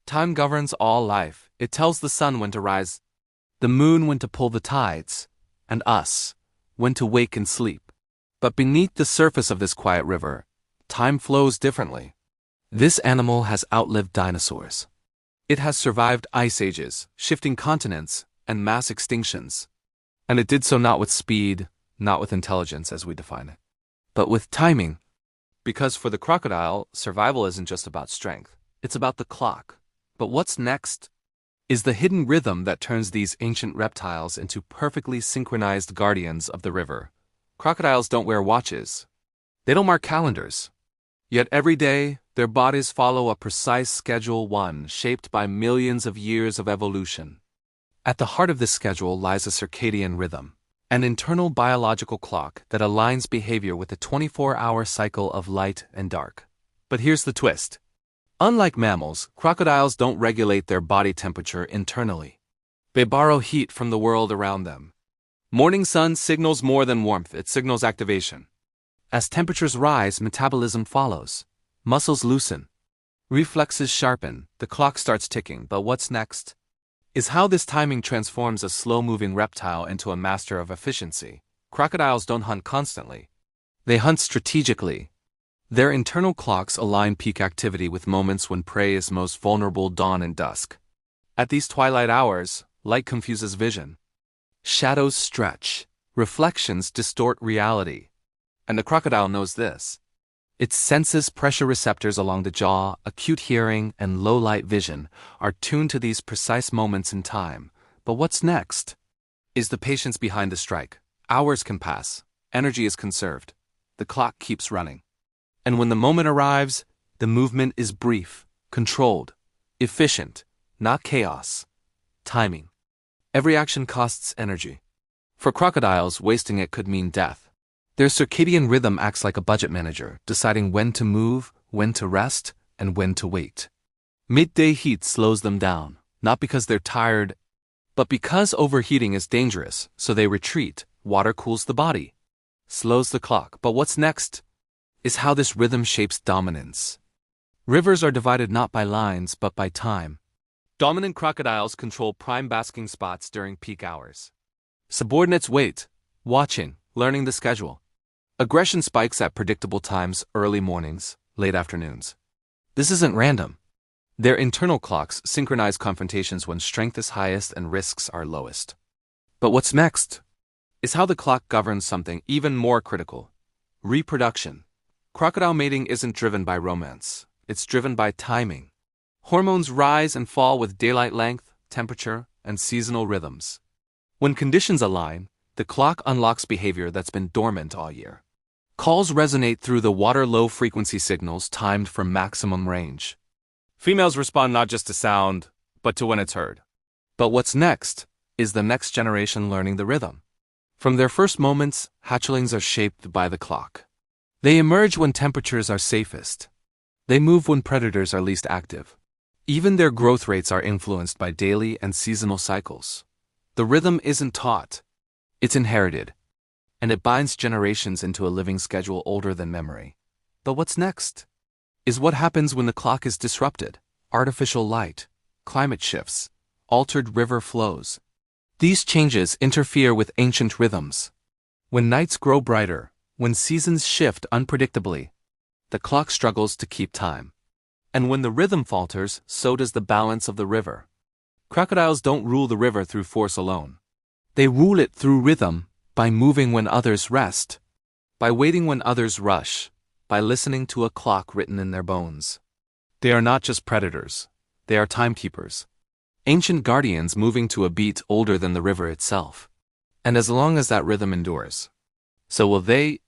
Time governs all life. It tells the sun when to rise, the moon when to pull the tides, and us when to wake and sleep. But beneath the surface of this quiet river, time flows differently. This animal has outlived dinosaurs. It has survived ice ages, shifting continents, and mass extinctions. And it did so not with speed, not with intelligence as we define it, but with timing. Because for the crocodile, survival isn't just about strength, it's about the clock. But what's next is the hidden rhythm that turns these ancient reptiles into perfectly synchronized guardians of the river. Crocodiles don't wear watches. They don't mark calendars. Yet every day, their bodies follow a precise schedule, one shaped by millions of years of evolution. At the heart of this schedule lies a circadian rhythm, an internal biological clock that aligns behavior with the 24-hour cycle of light and dark. But here's the twist. Unlike mammals, crocodiles don't regulate their body temperature internally. They borrow heat from the world around them. Morning sun signals more than warmth, it signals activation. As temperatures rise, metabolism follows. Muscles loosen. Reflexes sharpen, the clock starts ticking. But what's next is how this timing transforms a slow-moving reptile into a master of efficiency. Crocodiles don't hunt constantly. They hunt strategically. Their internal clocks align peak activity with moments when prey is most vulnerable, dawn and dusk. At these twilight hours, light confuses vision. Shadows stretch. Reflections distort reality. And the crocodile knows this. It senses pressure receptors along the jaw, acute hearing, and low-light vision are tuned to these precise moments in time. But what's next is the patience behind the strike. Hours can pass. Energy is conserved. The clock keeps running. And when the moment arrives, the movement is brief, controlled, efficient, not chaos. Timing. Every action costs energy. For crocodiles, wasting it could mean death. Their circadian rhythm acts like a budget manager, deciding when to move, when to rest, and when to wait. Midday heat slows them down, not because they're tired, but because overheating is dangerous, so they retreat. Water cools the body, slows the clock. But what's next is how this rhythm shapes dominance. Rivers are divided not by lines, but by time. Dominant crocodiles control prime basking spots during peak hours. Subordinates wait, watching, learning the schedule. Aggression spikes at predictable times, early mornings, late afternoons. This isn't random. Their internal clocks synchronize confrontations when strength is highest and risks are lowest. But what's next is how the clock governs something even more critical: reproduction. Crocodile mating isn't driven by romance. It's driven by timing. Hormones rise and fall with daylight length, temperature, and seasonal rhythms. When conditions align, the clock unlocks behavior that's been dormant all year. Calls resonate through the water low-frequency signals timed for maximum range. Females respond not just to sound, but to when it's heard. But what's next is the next generation learning the rhythm. From their first moments, hatchlings are shaped by the clock. They emerge when temperatures are safest. They move when predators are least active. Even their growth rates are influenced by daily and seasonal cycles. The rhythm isn't taught. It's inherited. And it binds generations into a living schedule older than memory. But what's next is what happens when the clock is disrupted. Artificial light, climate shifts, altered river flows. These changes interfere with ancient rhythms. When nights grow brighter, when seasons shift unpredictably, the clock struggles to keep time. And when the rhythm falters, so does the balance of the river. Crocodiles don't rule the river through force alone. They rule it through rhythm, by moving when others rest, by waiting when others rush, by listening to a clock written in their bones. They are not just predators. They are timekeepers. Ancient guardians moving to a beat older than the river itself. And as long as that rhythm endures, so will they